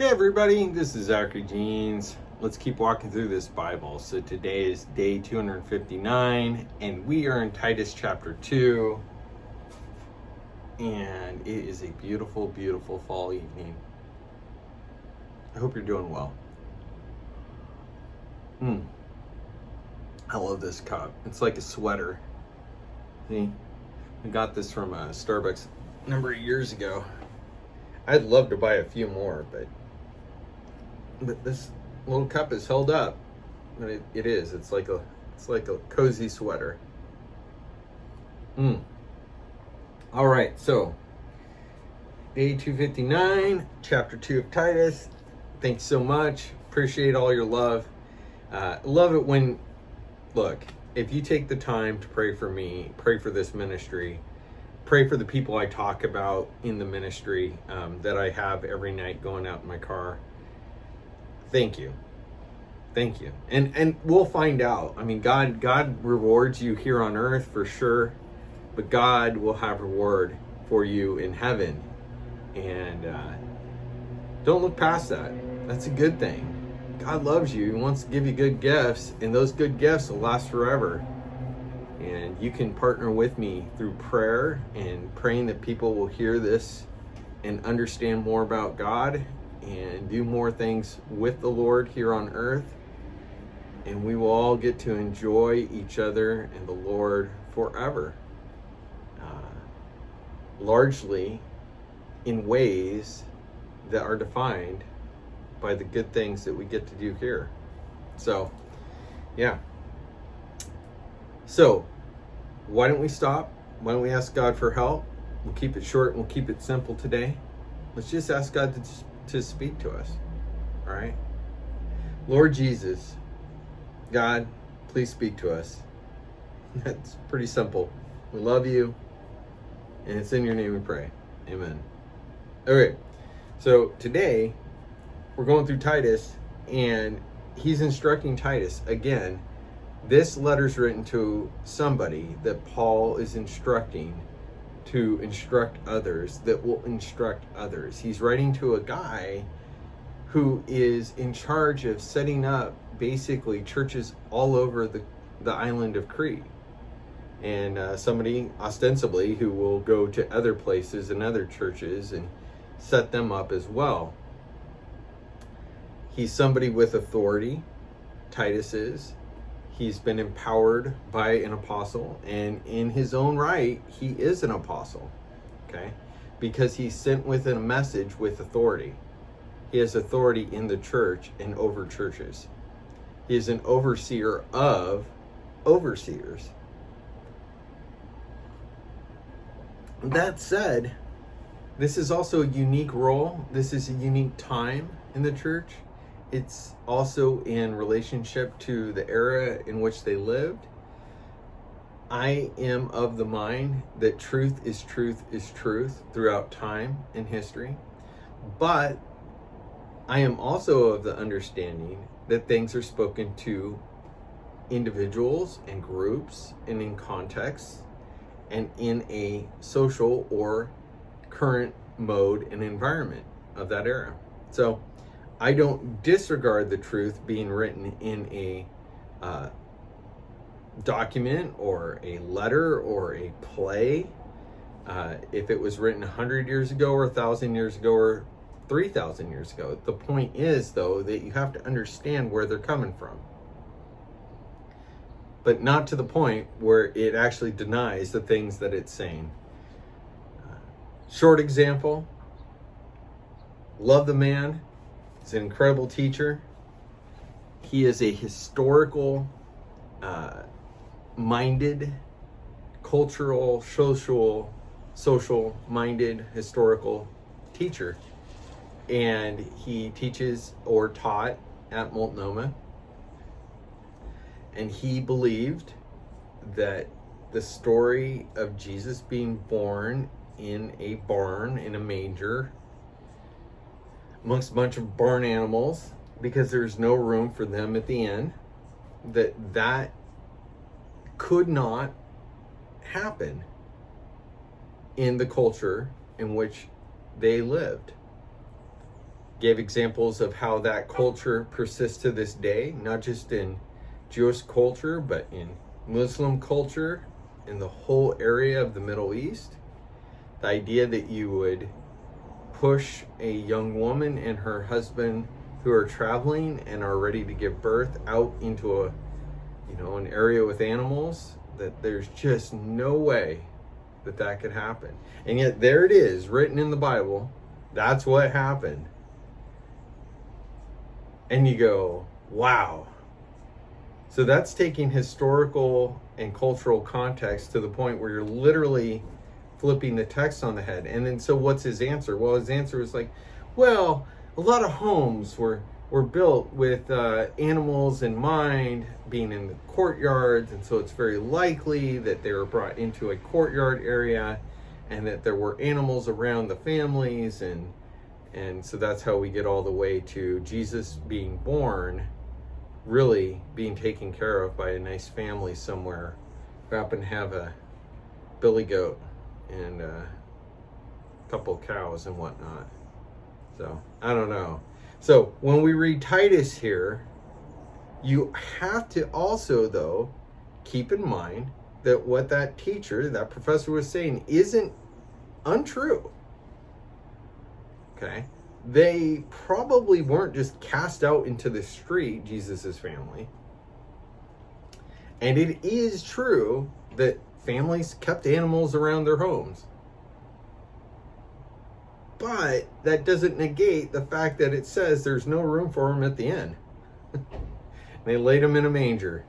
Hey everybody, this is Zachary Jeans. Let's keep walking through this Bible. So today is day 259, and we are in Titus chapter 2. And it is a beautiful, beautiful fall evening. I hope you're doing well. I love this cup. It's like a sweater. See? I got this from Starbucks a number of years ago. I'd love to buy a few more, but this little cup is held up. And it is. It's like a cozy sweater. All right, so day 259, chapter 2 of Titus. Thanks so much. Appreciate all your love. Love it when, look, if you take the time to pray for me, pray for this ministry, pray for the people I talk about in the ministry that I have every night going out in my car. Thank you. Thank you. And we'll find out. I mean, God rewards you here on earth for sure, but God will have reward for you in heaven. And don't look past that. That's a good thing. God loves you. He wants to give you good gifts, and those good gifts will last forever. And you can partner with me through prayer and praying that people will hear this and understand more about God and do more things with the Lord here on earth. And we will all get to enjoy each other and the Lord forever. Largely in ways that are defined by the good things that we get to do here. So, yeah. So, why don't we stop? Why don't we ask God for help? We'll keep it short and we'll keep it simple today. Let's just ask God to speak to us. All right? Lord Jesus, God, please speak to us. That's pretty simple. We love you, and it's in your name we pray. Amen. Okay, so today we're going through Titus, and he's instructing Titus again. This letter's written to somebody that Paul is instructing to instruct others that will instruct others. He's writing to a guy who is in charge of setting up basically churches all over the island of Crete. And somebody ostensibly who will go to other places and other churches and set them up as well. He's somebody with authority. Titus is. He's been empowered by an apostle, and in his own right, he is an apostle, okay? Because he's sent with a message with authority. He has authority in the church and over churches. He is an overseer of overseers. That said, this is also a unique role. This is a unique time in the church. It's also in relationship to the era in which they lived. I am of the mind that truth is truth is truth throughout time and history. But I am also of the understanding that things are spoken to individuals and groups and in contexts and in a social or current mode and environment of that era. So I don't disregard the truth being written in a document or a letter or a play. If it was written 100 years ago or 1,000 years ago or 3,000 years ago. The point is, though, that you have to understand where they're coming from. But not to the point where it actually denies the things that it's saying. Short example, love the man. He's an incredible teacher. He is a historical minded, cultural, social minded historical teacher. And he teaches or taught at Multnomah. And he believed that the story of Jesus being born in a barn, in a manger, amongst a bunch of barn animals, because there's no room for them at the end, that could not happen in the culture in which they lived. Gave examples of how that culture persists to this day, not just in Jewish culture, but in Muslim culture, in the whole area of the Middle East. The idea that you would push a young woman and her husband who are traveling and are ready to give birth out into an area with animals, that there's just no way that could happen. And yet there it is, written in the Bible, that's what happened. And you go, wow. So that's taking historical and cultural context to the point where you're literally flipping the text on the head. And then, so what's his answer? Well, his answer was like, well, a lot of homes were built with animals in mind, being in the courtyards, and so it's very likely that they were brought into a courtyard area and that there were animals around the families, and so that's how we get all the way to Jesus being born, really being taken care of by a nice family somewhere who happen to have a billy goat and a couple of cows and whatnot. So I don't know. So when we read Titus here, you have to also, though, keep in mind that what that teacher, that professor was saying isn't untrue. Okay? They probably weren't just cast out into the street, Jesus's family. And it is true that families kept animals around their homes. But that doesn't negate the fact that it says there's no room for them at the inn. They laid them in a manger.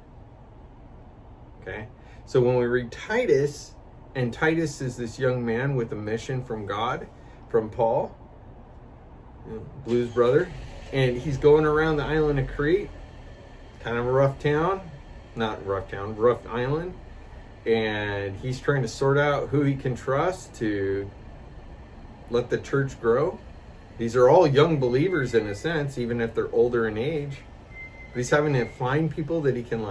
Okay? So when we read Titus, and Titus is this young man with a mission from God, from Paul, Blues brother, and he's going around the island of Crete, kind of a rough town, rough island, and he's trying to sort out who he can trust to let the church grow. These are all young believers in a sense, even if they're older in age. But he's having to find people that he can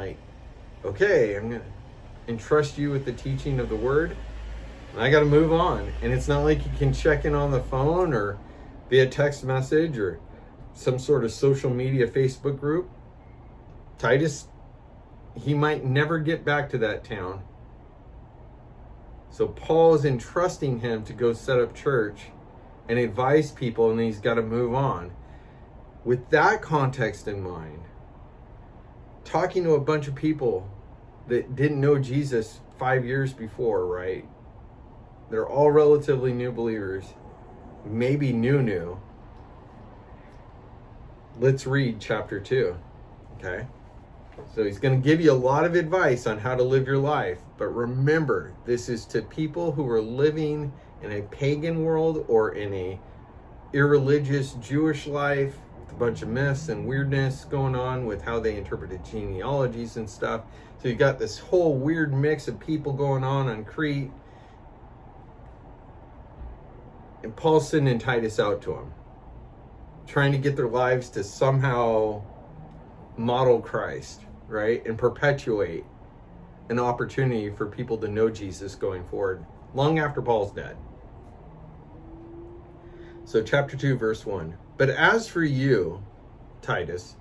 okay, I'm going to entrust you with the teaching of the word, and I got to move on. And it's not like you can check in on the phone or via text message or some sort of social media Facebook group. Titus, he might never get back to that town. So Paul is entrusting him to go set up church and advise people, and he's got to move on. With that context in mind, talking to a bunch of people that didn't know Jesus 5 years before, right? They're all relatively new believers, maybe new. Let's read chapter 2, okay? So he's going to give you a lot of advice on how to live your life. But remember, this is to people who are living in a pagan world or in a irreligious Jewish life with a bunch of myths and weirdness going on with how they interpreted genealogies and stuff. So you got this whole weird mix of people going on Crete. And Paul's sending Titus out to them, trying to get their lives to somehow model Christ, right? And perpetuate an opportunity for people to know Jesus going forward, long after Paul's dead. So chapter 2, verse 1. But as for you, Titus,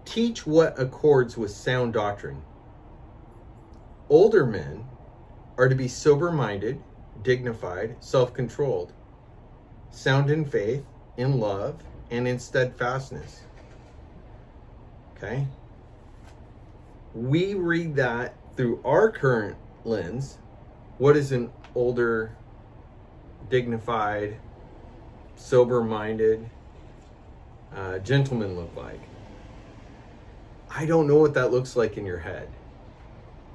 teach what accords with sound doctrine. Older men are to be sober-minded, dignified, self-controlled, sound in faith, in love, and in steadfastness. Okay? We read that through our current lens. What does an older, dignified, sober-minded gentleman look like? I don't know what that looks like in your head.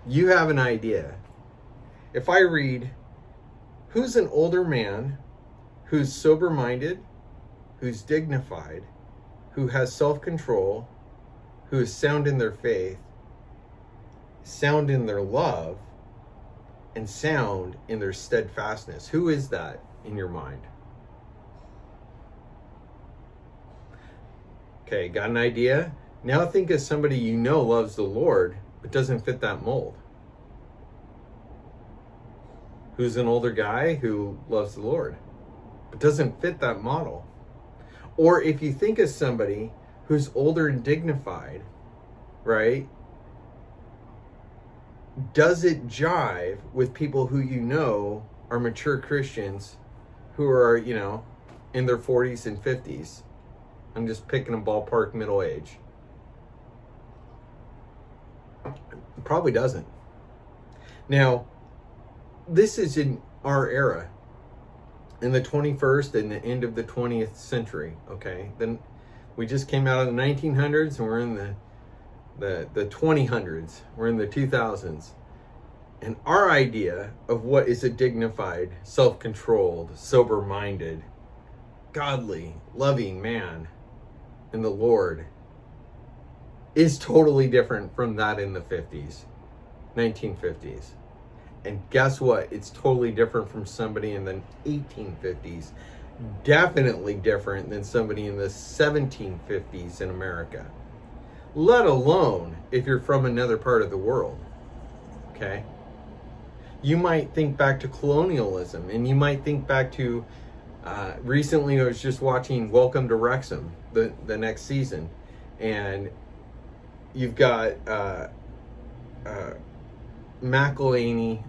You have an idea. If I read, who's an older man who's sober-minded, who's dignified, who has self-control, who is sound in their faith, sound in their love, and sound in their steadfastness. Who is that in your mind? Okay, got an idea? Now think of somebody you know loves the Lord, but doesn't fit that mold. Who's an older guy who loves the Lord, but doesn't fit that model? Or if you think of somebody who's older and dignified, right? Does it jive with people who you know are mature Christians who are, in their 40s and 50s? I'm just picking a ballpark middle age. It probably doesn't. Now, this is in our era, in the 21st and the end of the 20th century, okay? Then we just came out of the 1900s and we're in the 2000s. We're in the 2000s. And our idea of what is a dignified, self-controlled, sober-minded, godly, loving man in the Lord is totally different from that in the 50s, 1950s. And guess what? It's totally different from somebody in the 1850s. Definitely different than somebody in the 1750s in America. Let alone if you're from another part of the world. Okay? You might think back to colonialism, and you might think back to recently I was just watching Welcome to Wrexham, the next season, and you've got McElhaney,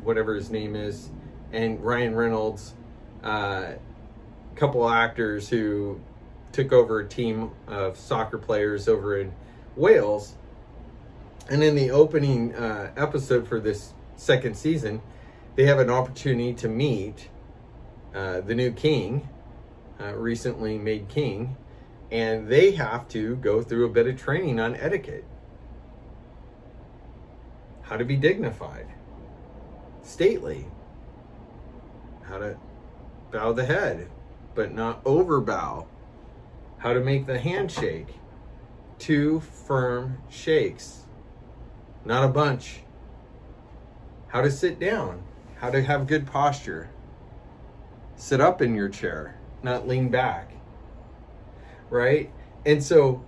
whatever his name is, and Ryan Reynolds, a couple actors who took over a team of soccer players over in Wales. And in the opening episode for this second season, they have an opportunity to meet the new king, recently made king, and they have to go through a bit of training on etiquette. How to be dignified, stately, how to bow the head, but not over bow, how to make the handshake, 2 firm shakes, not a bunch, how to sit down, how to have good posture, sit up in your chair, not lean back, right? And so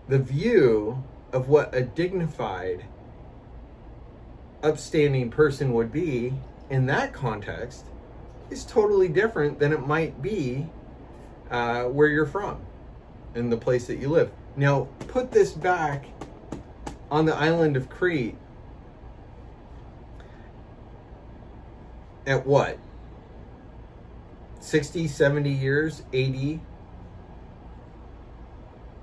the view of what a dignified, upstanding person would be in that context is totally different than it might be where you're from, in the place that you live. Now, put this back on the island of Crete at what? 60, 70 years, 80?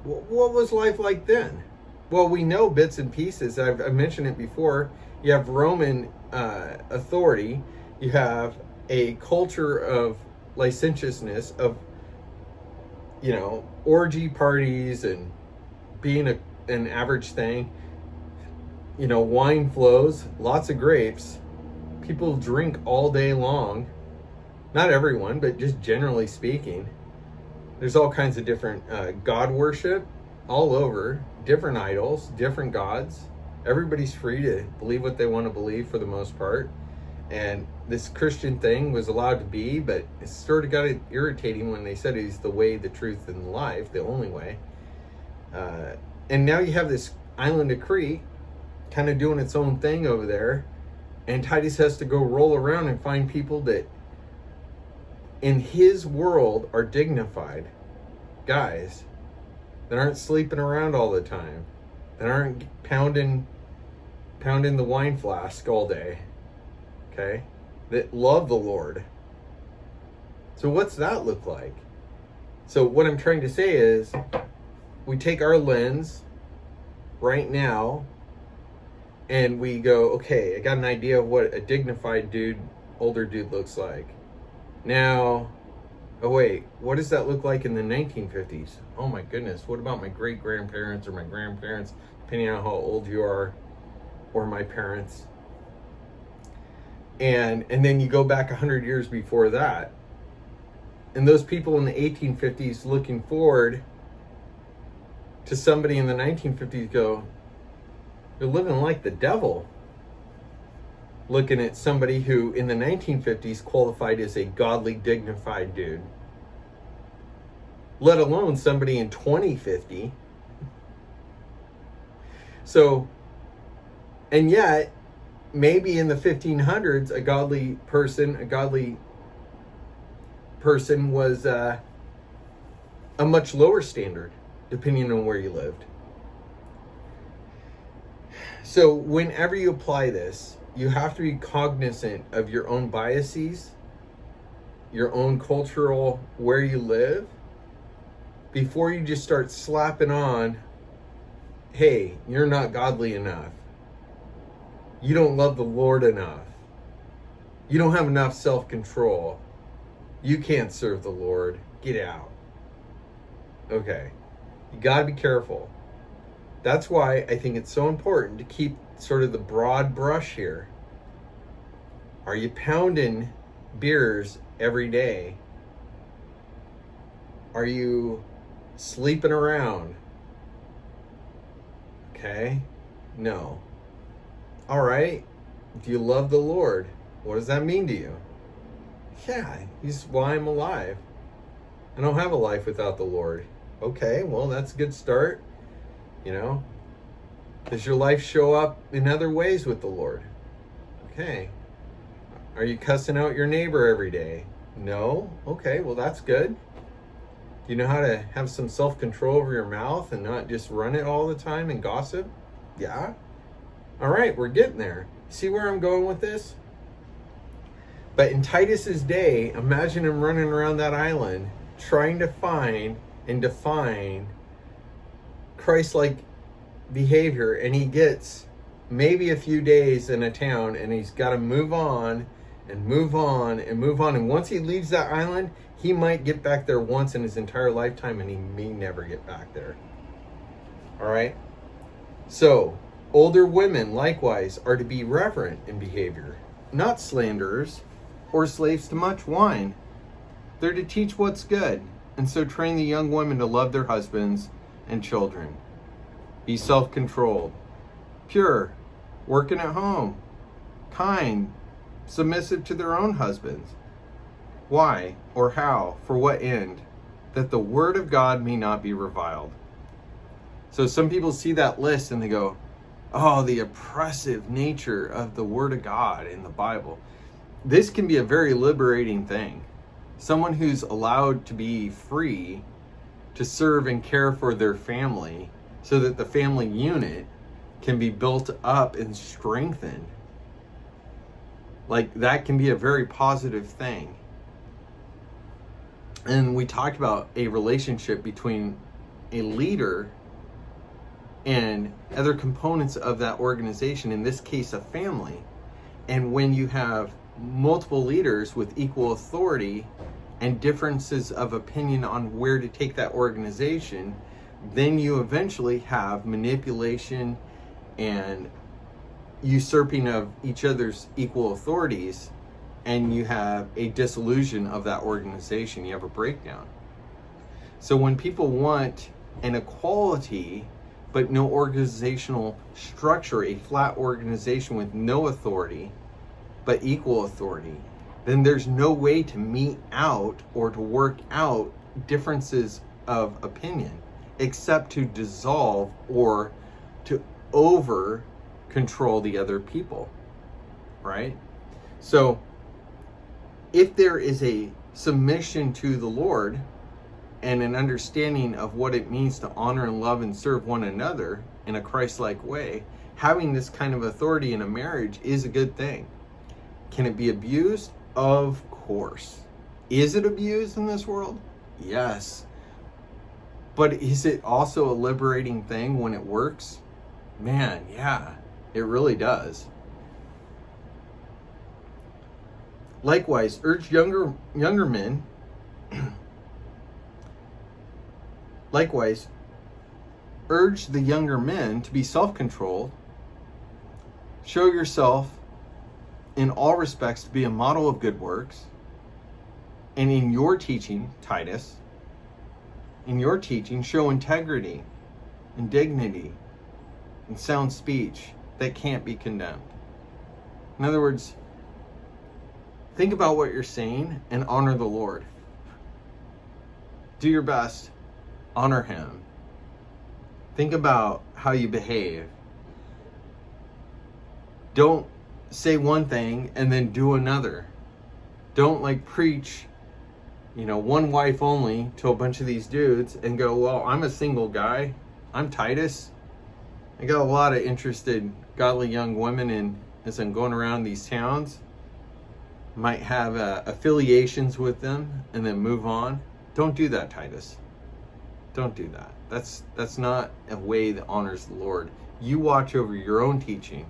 What was life like then? Well, we know bits and pieces. I've mentioned it before. You have Roman authority. You have a culture of licentiousness, of, orgy parties and being an average thing. Wine flows, lots of grapes. People drink all day long. Not everyone, but just generally speaking. There's all kinds of different God worship all over, different idols, different gods. Everybody's free to believe what they want to believe for the most part. And this Christian thing was allowed to be, but it sort of got irritating when they said he's the way, the truth, and the life, the only way. And now you have this island of Crete kind of doing its own thing over there. And Titus has to go roll around and find people that in his world are dignified guys that aren't sleeping around all the time, that aren't pounding the wine flask all day, okay, that love the Lord. So what's that look like? So what I'm trying to say is, we take our lens right now and we go, okay, I got an idea of what a dignified dude, older dude looks like. Now, oh wait, what does that look like in the 1950s? Oh my goodness, what about my great-grandparents or my grandparents, depending on how old you are, or my parents? And then you go back 100 years before that, and those people in the 1850s looking forward to somebody in the 1950s go, they're living like the devil. Looking at somebody who in the 1950s qualified as a godly, dignified dude. Let alone somebody in 2050. So, and yet, maybe in the 1500s, a godly person was a much lower standard, depending on where you lived. So whenever you apply this, you have to be cognizant of your own biases, your own cultural, where you live, before you just start slapping on, hey, you're not godly enough. You don't love the Lord enough. You don't have enough self-control. You can't serve the Lord. Get out. Okay. You got to be careful. That's why I think it's so important to keep sort of the broad brush here. Are you pounding beers every day? Are you sleeping around? Okay. No. All right. Do you love the Lord? What does that mean to you? Yeah, He's why I'm alive. I don't have a life without the Lord. Okay, well, that's a good start. You know, does your life show up in other ways with the Lord? Okay. Are you cussing out your neighbor every day? No? Okay, well, that's good. Do you know how to have some self-control over your mouth and not just run it all the time and gossip? Yeah. All right, we're getting there. See where I'm going with this? But in Titus's day, imagine him running around that island trying to find and define Christ-like behavior, and he gets maybe a few days in a town, and he's got to move on and move on and move on. And once he leaves that island, he might get back there once in his entire lifetime, and he may never get back there. All right? So, older women, likewise, are to be reverent in behavior, not slanderers or slaves to much wine. They're to teach what's good, and so train the young women to love their husbands and children. Be self-controlled, pure, working at home, kind, submissive to their own husbands. Why or how, for what end? That the word of God may not be reviled. So some people see that list and they go, oh, the oppressive nature of the word of God in the Bible. This can be a very liberating thing. Someone who's allowed to be free to serve and care for their family so that the family unit can be built up and strengthened. Like, that can be a very positive thing. And we talked about a relationship between a leader and other components of that organization, in this case, a family. And when you have multiple leaders with equal authority and differences of opinion on where to take that organization, then you eventually have manipulation and usurping of each other's equal authorities, and you have a dissolution of that organization. You have a breakdown. So when people want an equality but no organizational structure, a flat organization with no authority but equal authority, then there's no way to mete out or to work out differences of opinion except to dissolve or to over control the other people, right? So if there is a submission to the Lord and an understanding of what it means to honor and love and serve one another in a Christ-like way, having this kind of authority in a marriage is a good thing. Can it be abused? Of course. Is it abused in this world? Yes. But is it also a liberating thing when it works? Man, yeah, it really does. Likewise, urge younger men Likewise, urge the younger men to be self-controlled. Show yourself in all respects to be a model of good works. And in your teaching, Titus, in your teaching, show integrity and dignity and sound speech that can't be condemned. In other words, think about what you're saying and honor the Lord. Do your best. Honor Him. Think about how you behave. Don't say one thing and then do another. Don't preach one wife only to a bunch of these dudes and go, well, I'm a single guy. I'm Titus. I got a lot of interested godly young women, and as I'm going around these towns, might have affiliations with them and then move on. Don't do that, Titus. Don't do that. That's not a way that honors the Lord. You watch over your own teaching.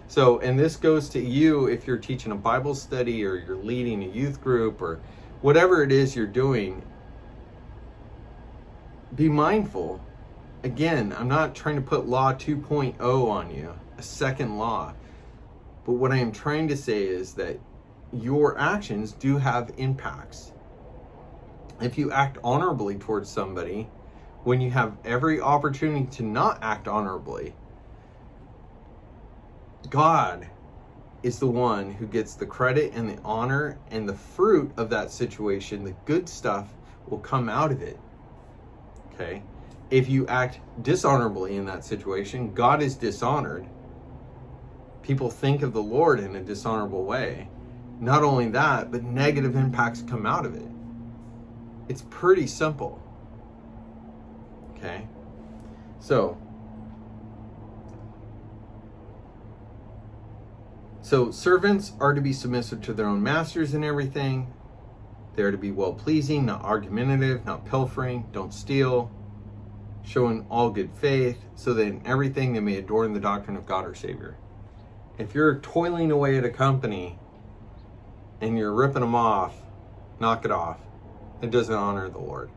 So, and this goes to you if you're teaching a Bible study or you're leading a youth group or whatever it is you're doing. Be mindful. Again, I'm not trying to put law 2.0 on you, a second law. But what I am trying to say is that your actions do have impacts. If you act honorably towards somebody, when you have every opportunity to not act honorably, God is the one who gets the credit and the honor, and the fruit of that situation, the good stuff, will come out of it. Okay? If you act dishonorably in that situation, God is dishonored. People think of the Lord in a dishonorable way. Not only that, but negative impacts come out of it. It's pretty simple. Okay? So servants are to be submissive to their own masters in everything. They are to be well-pleasing, not argumentative, not pilfering, don't steal, showing all good faith, so that in everything they may adorn the doctrine of God our Savior. If you're toiling away at a company and you're ripping them off, knock it off. It doesn't honor the Lord.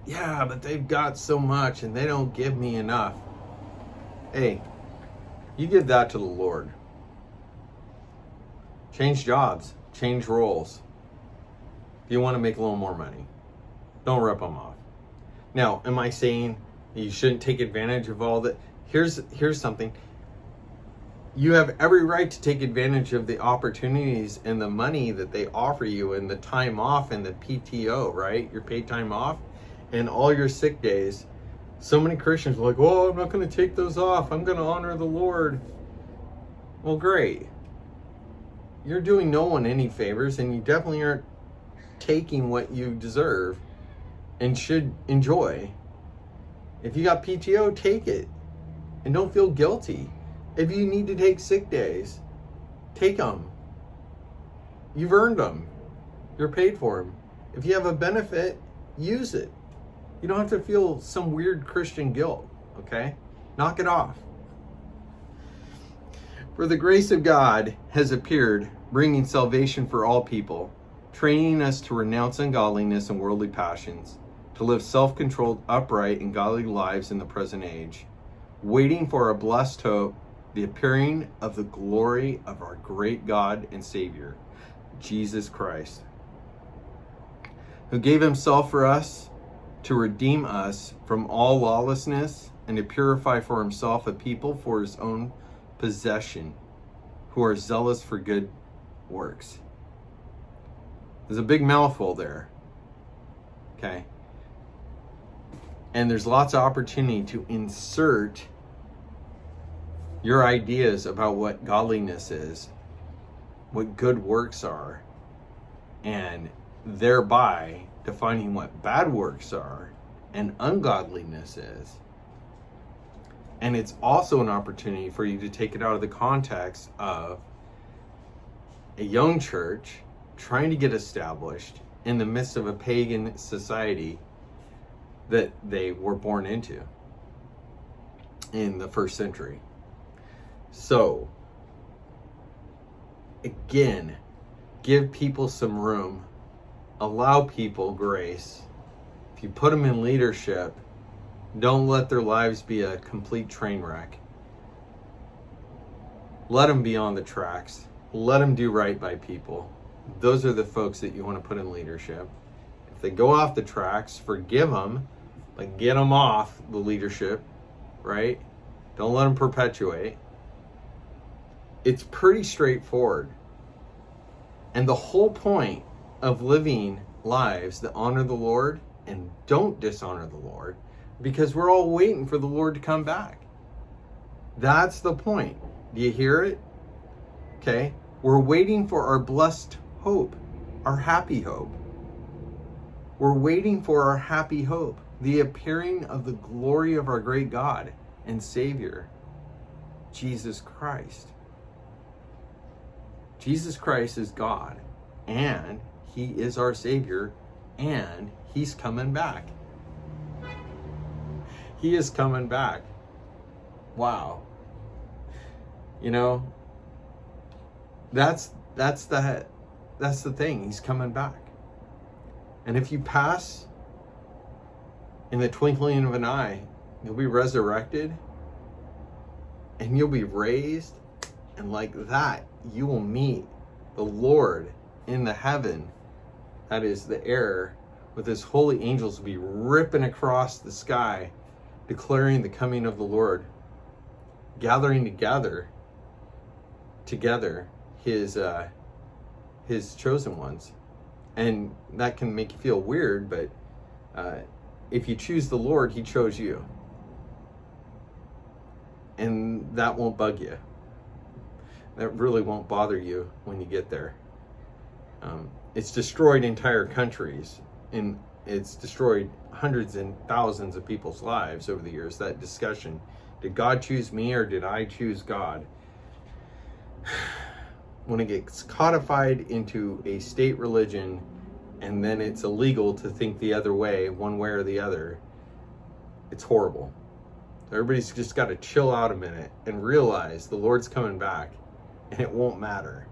Yeah, but they've got so much and they don't give me enough. Hey, you give that to the Lord. Change jobs, change roles. If you want to make a little more money, don't rip them off. Now, am I saying you shouldn't take advantage of all that? Here's something. You have every right to take advantage of the opportunities and the money that they offer you, and the time off and the PTO, right? Your paid time off and all your sick days. So many Christians are like, oh, I'm not going to take those off. I'm going to honor the Lord. Well, great. You're doing no one any favors, and you definitely aren't taking what you deserve and should enjoy. If you got PTO, take it. And don't feel guilty. If you need to take sick days, take them. You've earned them. You're paid for them. If you have a benefit, use it. You don't have to feel some weird Christian guilt, okay? Knock it off. For the grace of God has appeared, bringing salvation for all people, training us to renounce ungodliness and worldly passions, to live self-controlled, upright, and godly lives in the present age, waiting for a blessed hope, the appearing of the glory of our great God and Savior, Jesus Christ, who gave himself for us to redeem us from all lawlessness and to purify for himself a people for his own possession, who are zealous for good works. There's a big mouthful there. Okay? And there's lots of opportunity to insert your ideas about what godliness is, what good works are, and thereby defining what bad works are and ungodliness is. And it's also an opportunity for you to take it out of the context of a young church trying to get established in the midst of a pagan society that they were born into in the first century. So, again, give people some room, allow people grace. If you put them in leadership, don't let their lives be a complete train wreck. Let them be on the tracks. Let them do right by people. Those are the folks that you want to put in leadership. If they go off the tracks, forgive them, but get them off the leadership, right? Don't let them perpetuate. It's pretty straightforward. And the whole point of living lives that honor the Lord and don't dishonor the Lord, because we're all waiting for the Lord to come back. That's the point. Do you hear it? Okay. We're waiting for our blessed hope, our happy hope. We're waiting for our happy hope, the appearing of the glory of our great God and Savior, Jesus Christ. Jesus Christ is God, and he is our Savior, and he's coming back. He is coming back. Wow. You know, that's the thing. He's coming back. And if you pass in the twinkling of an eye, you'll be resurrected and you'll be raised, and like that you will meet the Lord in the heaven, that is the air, with his holy angels will be ripping across the sky, declaring the coming of the Lord, gathering together his chosen ones. And that can make you feel weird, but if you choose the Lord, he chose you. And that won't bug you. That really won't bother you when you get there. It's destroyed entire countries, and it's destroyed hundreds and thousands of people's lives over the years. That discussion, did God choose me or did I choose God? When it gets codified into a state religion, and then it's illegal to think the other way, one way or the other, it's horrible. Everybody's just got to chill out a minute and realize the Lord's coming back, and it won't matter.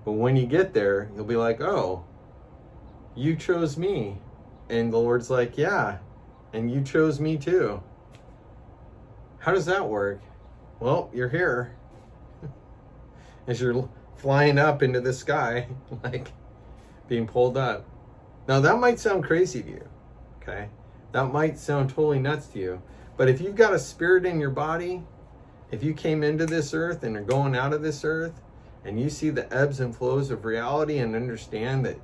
But when you get there, you'll be like, oh, you chose me. And the Lord's like, yeah, and you chose me too. How does that work? Well, you're here. As you're flying up into the sky, like being pulled up. Now that might sound crazy to you, okay? That might sound totally nuts to you. But if you've got a spirit in your body, if you came into this earth and are going out of this earth, and you see the ebbs and flows of reality and understand that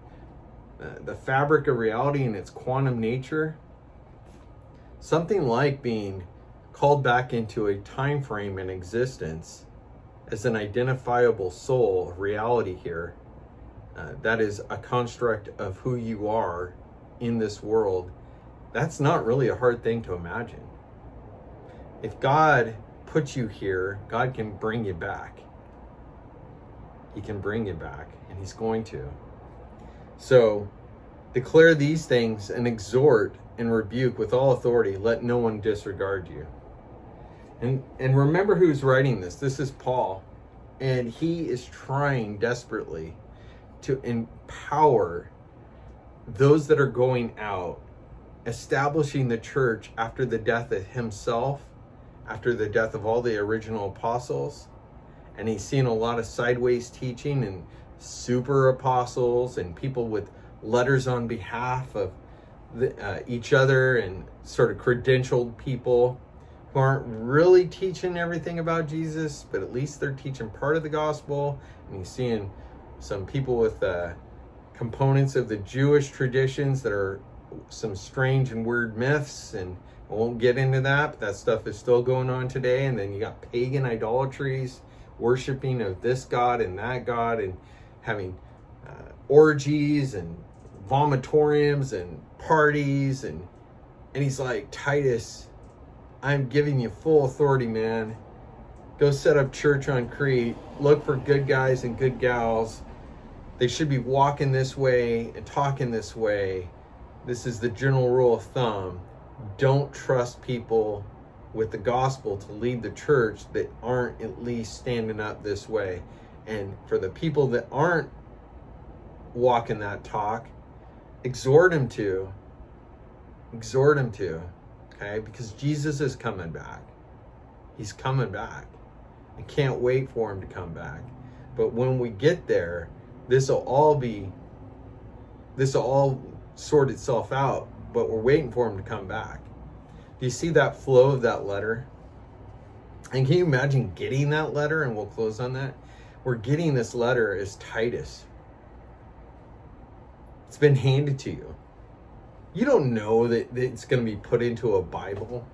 the fabric of reality and its quantum nature, something like being called back into a time frame in existence as an identifiable soul of reality here, that is a construct of who you are in this world, that's not really a hard thing to imagine. If God puts you here, God can bring you back. He can bring you back, and he's going to. So, declare these things and exhort and rebuke with all authority. Let no one disregard you. And remember who's writing this. This is Paul. And he is trying desperately to empower those that are going out, establishing the church after the death of himself, after the death of all the original apostles. And he's seen a lot of sideways teaching and super apostles and people with letters on behalf of each other and sort of credentialed people who aren't really teaching everything about Jesus, but at least they're teaching part of the gospel. And he's seeing some people with components of the Jewish traditions that are some strange and weird myths, and I won't get into that, but that stuff is still going on today. And then you got pagan idolatries, worshiping of this God and that God, and having orgies and vomitoriums and parties, and he's like, Titus, I'm giving you full authority, man. Go set up church on Crete. Look for good guys and good gals. They should be walking this way and talking this way. This is the general rule of thumb. Don't trust people with the gospel to lead the church that aren't at least standing up this way. And for the people that aren't walking that talk, exhort them to, okay? Because Jesus is coming back. He's coming back. I can't wait for him to come back. But when we get there, this will all sort itself out, but we're waiting for him to come back. Do you see that flow of that letter? And can you imagine getting that letter? And we'll close on that. We're getting this letter as Titus. It's been handed to you. You don't know that it's going to be put into a Bible.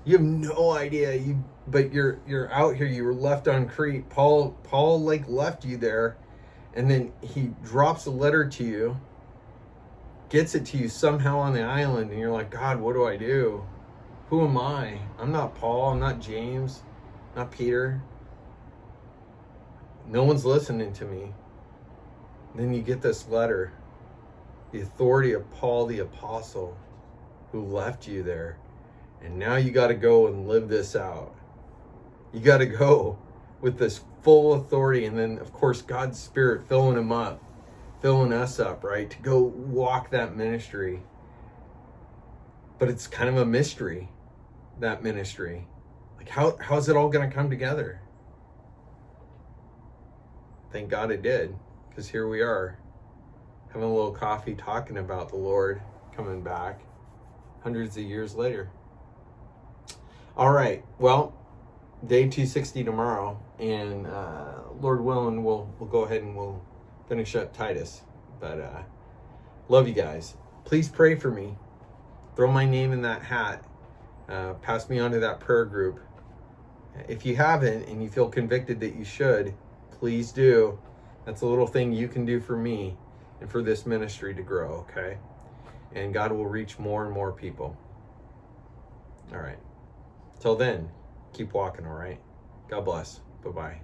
You have no idea. But you're out here. You were left on Crete. Paul like left you there, and then he drops a letter to you, gets it to you somehow on the island, and you're like, God, what do I do? Who am I? I'm not Paul. I'm not James. Not Peter. No one's listening to me. And then you get this letter, the authority of Paul the apostle, who left you there. And now you got to go and live this out. You got to go with this full authority. And then, of course, God's Spirit filling him up, filling us up, right? To go walk that ministry. But it's kind of a mystery, that ministry. Like, how's it all going to come together? Thank God it did, because here we are, having a little coffee, talking about the Lord coming back hundreds of years later. All right, well, day 260 tomorrow, and Lord willing, we'll go ahead and we'll finish up Titus. But love you guys. Please pray for me. Throw my name in that hat. Pass me on to that prayer group. If you haven't and you feel convicted that you should, please do. That's a little thing you can do for me and for this ministry to grow, okay? And God will reach more and more people. All right. Till then, keep walking, all right? God bless. Bye-bye.